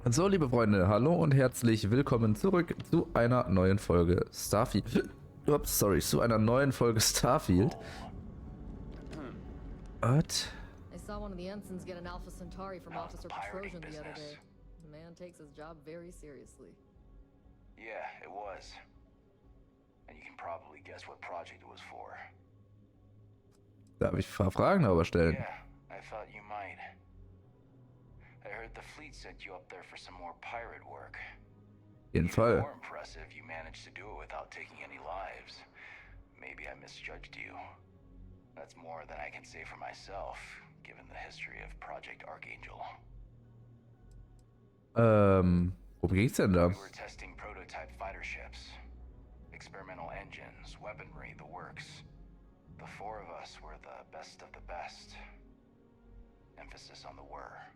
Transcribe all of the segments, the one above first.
So, liebe Freunde, hallo und herzlich willkommen zurück zu einer neuen Folge Starfield. Ups, sorry, zu einer neuen Folge Starfield. What? I saw one of the ensigns get an Alpha Centauri from Officer Petrosian the other day. The man takes his job very seriously. Yeah, it was. And you can probably guess what project it was for. Darf ich ein paar Fragen aber stellen? Yeah, I thought you might. I heard the fleet sent you up there for some more pirate work. Jeden Fall. More impressive, you managed to do it without taking any lives. Maybe I misjudged you. That's more than I can say for myself, given the history of Project Archangel. Worum ging's denn da? We were testing prototype fighter ships, experimental engines, weaponry, the works. The four of us were the best of the best. Emphasis on the were.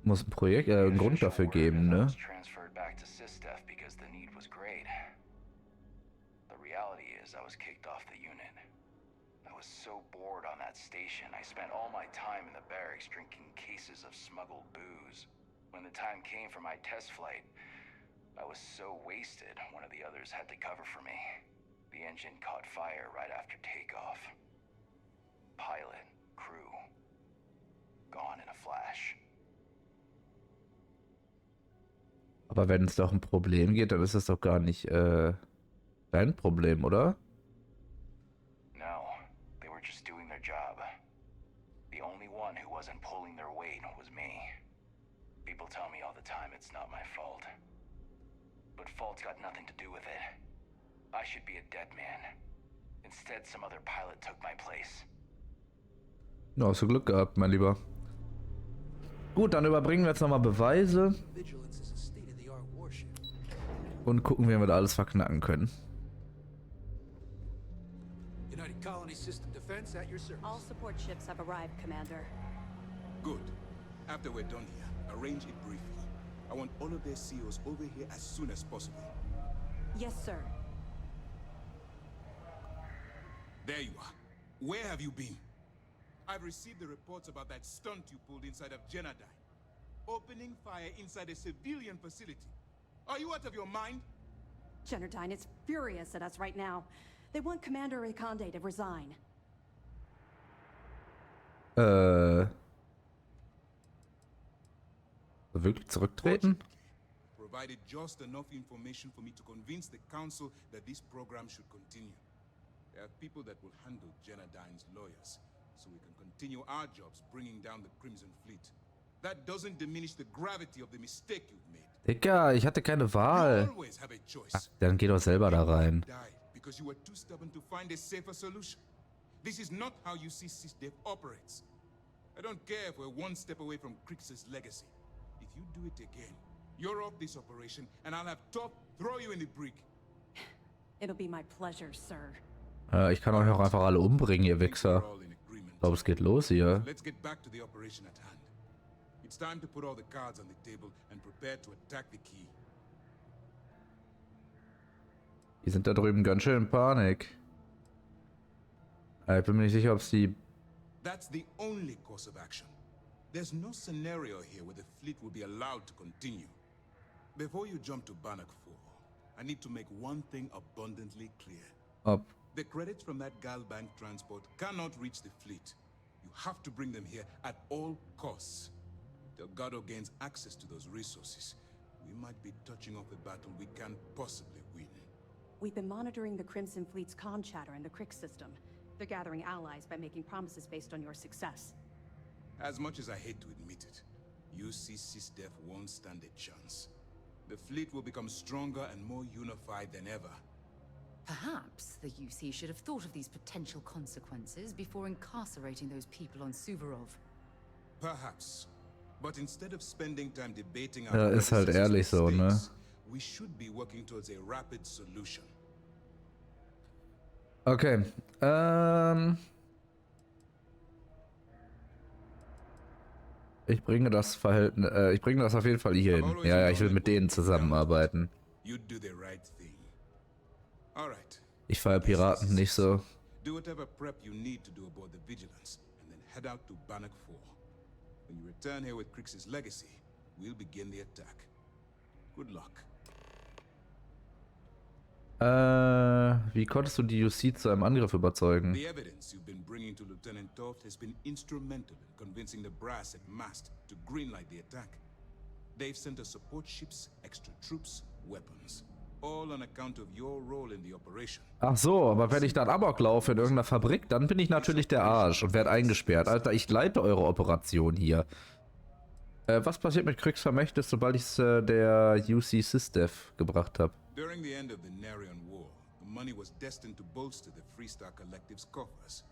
Muss ein Projekt, einen Grund dafür geben, ne? Transferred back to SysDef because the need was great. The reality is I was kicked off the unit. I was so bored on that station, I spent all my time in the barracks drinking cases of smuggled booze. When the time came for my test flight, I was so wasted, one of the others had to cover for me. The engine caught fire right after takeoff. Pilot, crew, gone in a flash. Aber wenn es doch ein Problem geht, dann ist das doch gar nicht dein Problem, oder? No, they were just doing their job. The only one who wasn't pulling their weight was me. People tell me all the time it's not my fault. But fault's got nothing to do with it. I should be a dead man. Instead, some other pilot took my place. Ja, hast du Glück gehabt, mein Lieber. Gut, dann überbringen wir jetzt nochmal Beweise. Und gucken, wie wir da alles verknacken können. United Colony System Defense at your service. All support ships have arrived, Commander. Good. After we're done here, arrange it briefly. I want all of their CEOs over here as soon as possible. Yes, sir. There you are. Where have you been? I've received the reports about that stunt you pulled inside of Genadine. Opening fire inside a civilian facility. Are you out of your mind? Generdyne is furious at us right now. They want Commander Reconde to resign. Wirklich zurücktreten? Provided just enough information for me to convince the council that this program should continue. There are people that will handle Genadine's lawyers, so we can continue our jobs bringing down the Crimson Fleet. That doesn't diminish the gravity of the mistake you've made. Digga, ich hatte keine Wahl. Ach, dann geh doch selber da rein. Because you were too stubborn to find a safer solution. This is not how you see SysDef operates. I don't care if we're one step away from Crix's legacy. If you do it again, you're off this operation, and I'll have Top throw you in the brig. It'll be my pleasure, sir. Ich kann euch auch einfach alle umbringen, ihr Wichser. Ich glaube, es geht los hier. Let's get back to the operation at hand. It's time to put all the cards on the table and prepare to attack the key. Die sind da drüben ganz schön in Panik. Ich bin mir nicht sicher, ob sie... That's the only course of action. There's no scenario here where the fleet will be allowed to continue. Before you jump to Bannock 4, I need to make one thing abundantly clear. Ob. The credits from that Galbank transport cannot reach the fleet. You have to bring them here at all costs. Delgado gains access to those resources. We might be touching off a battle we can't possibly win. We've been monitoring the Crimson Fleet's comm chatter in the Crix system. They're gathering allies by making promises based on your success. As much as I hate to admit it, UC SysDef won't stand a chance. The fleet will become stronger and more unified than ever. Perhaps the UC should have thought of these potential consequences before incarcerating those people on Suvorov. Perhaps. But instead of spending time debating Ja, ist halt ehrlich so, ne? We should be working towards a rapid solution. Okay, ich bringe das Verhältnis, ich bringe das auf jeden Fall hier hin. Ja, ich will mit denen zusammenarbeiten. Ich feiere Piraten nicht so. Do whatever prep you need to do aboard the Vigilance, and then head out to Bannock 4. When you return here with Crix's legacy, we'll begin the attack. Good luck. Wie konntest du die UC zu einem Angriff überzeugen? The evidence you've been bringing to Lieutenant Toft has been instrumental in convincing the brass at Mast to greenlight the attack. They've sent us support ships, extra troops, weapons. All on account of your role in the operation. Ach so, aber wenn ich dann Amok laufe in irgendeiner Fabrik, dann bin ich natürlich der Arsch und werde eingesperrt. Alter, ich leite eure Operation hier. Was passiert mit Kriegsvermächtnis, sobald ich es der UC SysDev gebracht habe? During the end of the Narian War, the money was destined to bolster the Freestar-Kollektiv's coffers.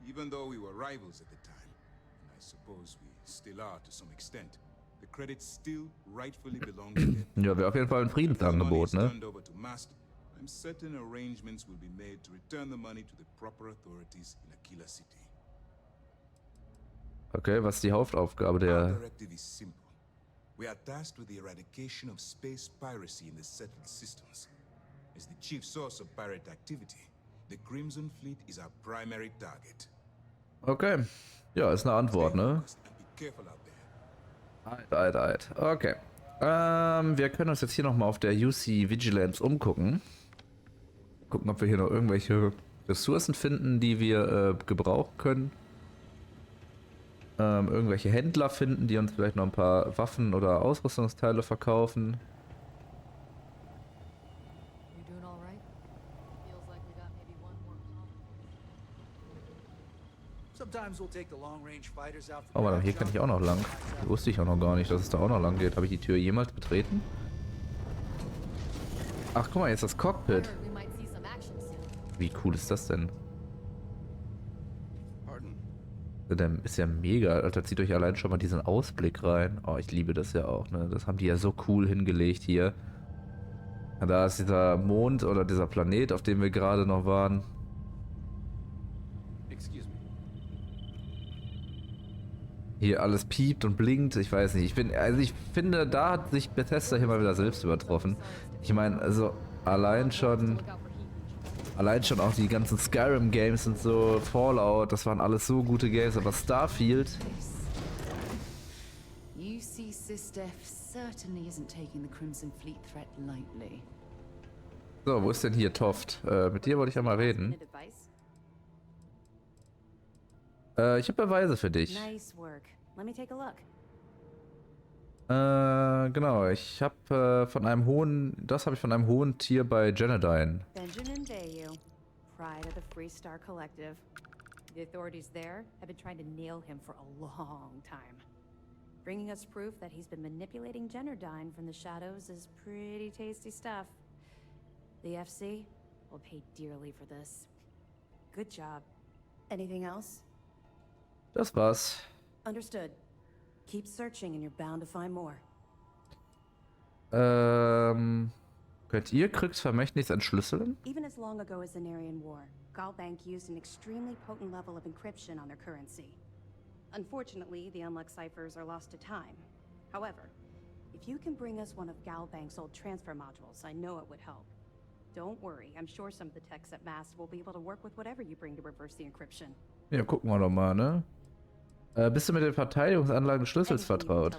Even though we were rivals at the time, and I suppose we still are to some extent, the credit still rightfully belongs to them. Ja, wäre auf jeden Fall ein Friedensangebot, ne? I'm certain arrangements will be made to return the money to the proper authorities in Aquila City. Okay, was ist die Hauptaufgabe der... Our directive is simple. We are tasked with the eradication of space piracy in the settled systems. As the chief source of pirate activity, the Crimson Fleet is our primary target. Okay, ja, ist eine Antwort, ne? Focused and be careful out there. Alright. Okay. Wir können uns jetzt hier nochmal auf der UC Vigilance umgucken. Gucken, ob wir hier noch irgendwelche Ressourcen finden, die wir gebrauchen können. Irgendwelche Händler finden, die uns vielleicht noch ein paar Waffen oder Ausrüstungsteile verkaufen. Oh, warte, hier kann ich auch noch lang. Das wusste ich auch noch gar nicht, dass es da auch noch lang geht. Habe ich die Tür jemals betreten? Ach, guck mal, jetzt das Cockpit. Wie cool ist das denn? Der ist ja mega, Alter, zieht euch allein schon mal diesen Ausblick rein. Oh, ich liebe das ja auch, ne? Das haben die ja so cool hingelegt hier. Da ist dieser Mond oder dieser Planet, auf dem wir gerade noch waren. Hier alles piept und blinkt, ich weiß nicht. Ich finde, da hat sich Bethesda hier mal wieder selbst übertroffen. Ich meine, also allein schon auch die ganzen Skyrim-Games und so, Fallout, das waren alles so gute Games, aber Starfield... UC SysDev certainly isn't taking the Crimson Fleet threat lightly. So, wo ist denn hier Toft? Mit dir wollte ich ja mal reden. Ich habe Beweise für dich. Nice work. Let me take a look. Genau, ich habe von einem hohen Tier bei Genadine. Benjamin Dayu, pride of the Freestar-Kollektiv. The authorities there have been trying to nail him for a long time. Bringing us proof that he's been manipulating Genadine from the shadows is pretty tasty stuff. The FC will pay dearly for this. Good job. Anything else? Das war's. Understood. Keep searching and you're bound to find more. Könnt ihr Kriegsvermächtnis entschlüsseln? Even as long ago as the Narian War, Galbank used an extremely potent level of encryption on their currency. Unfortunately, the unlock ciphers are lost to time. However, if you can bring us one of Galbank's old transfer modules, I know it would help. Don't worry, I'm sure some of the techs at Mast will be able to work with whatever you bring to reverse the encryption. Ja, gucken wir doch mal, ne? Bist du mit den Verteidigungsanlagen des Schlüssels vertraut?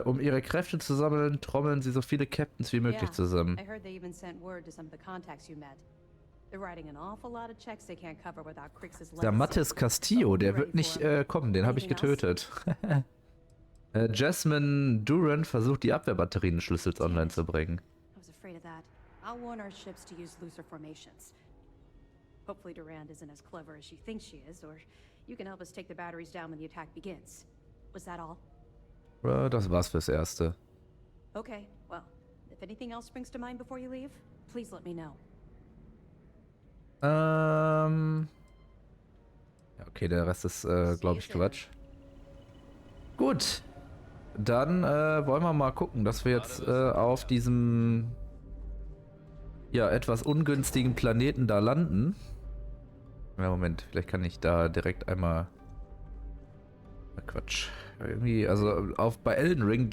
Um ihre Kräfte zu sammeln, trommeln sie so viele Captains wie möglich zusammen. Der Mattis Castillo, der wird nicht kommen, den habe ich getötet. Jasmine Durant versucht, die Abwehrbatterien des Schlüssels online zu bringen. Hopefully Durand isn't as clever as she thinks she is, or you can help us take the batteries down when the attack begins. Was that all? Das war's fürs Erste. Okay, well, if anything else springs to mind before you leave, please let me know. Ja, okay, der Rest ist, glaube ich, Quatsch. Gut, dann wollen wir mal gucken, dass wir jetzt auf diesem ja etwas ungünstigen Planeten da landen. Ja, Moment, vielleicht kann ich da direkt einmal... Quatsch. Irgendwie, also bei Elden Ring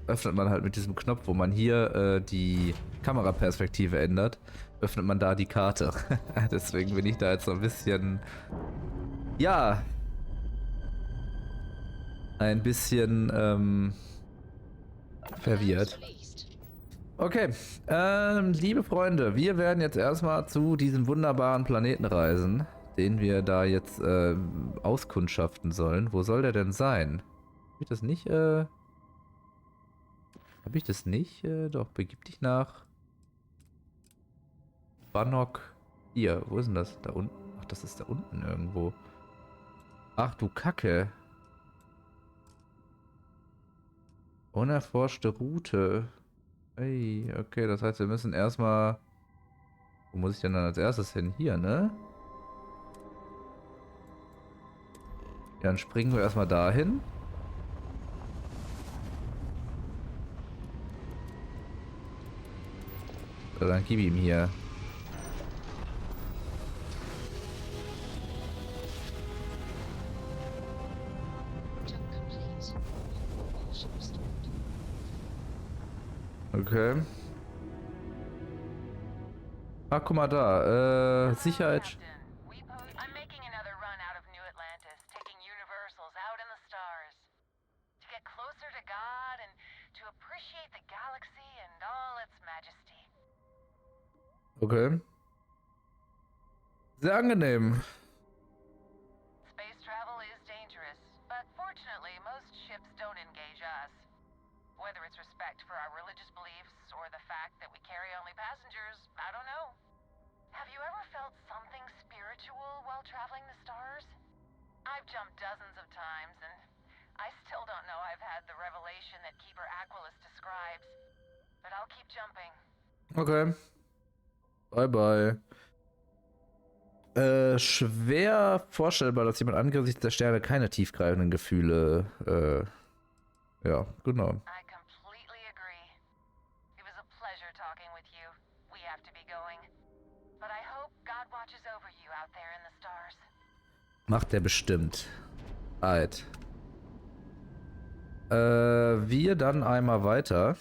öffnet man halt mit diesem Knopf, wo man hier die Kameraperspektive ändert, öffnet man da die Karte. Deswegen bin ich da jetzt so ein bisschen... Ja. ein bisschen verwirrt. Okay, liebe Freunde, wir werden jetzt erstmal zu diesem wunderbaren Planeten reisen, den wir da jetzt auskundschaften sollen. Wo soll der denn sein? Hab ich das nicht, Doch, begib dich nach Bannock. Hier, wo ist denn das? Da unten? Ach, das ist da unten irgendwo. Ach du Kacke. Unerforschte Route. Ey, okay, das heißt, wir müssen erstmal... Wo muss ich denn dann als erstes hin? Hier, ne? Ja, dann springen wir erstmal dahin. So, dann gib ihm hier. Okay. Ah, guck mal da. Sicherheit. I'm making another run out of New Atlantis, taking universals out in the stars. To get closer to God and to appreciate the galaxy and all its majesty. Okay. Sehr angenehm. Space travel is dangerous, but fortunately most ships don't engage us. Whether it's respect for our religious beliefs or the fact that we carry only passengers, I don't know. Have you ever felt something spiritual while traveling the stars? I've jumped dozens of times, and I still don't know I've had the revelation that Keeper Aquilus describes. But I'll keep jumping. Okay. Bye bye. Schwer vorstellbar, dass jemand angesichts der Sterne keine tiefgreifenden Gefühle, ja, genau. I completely agree. It was a pleasure talking with you. We have to be going. But I hope God watches over you out there in the stars. Macht er bestimmt. Alright. Wir dann einmal weiter.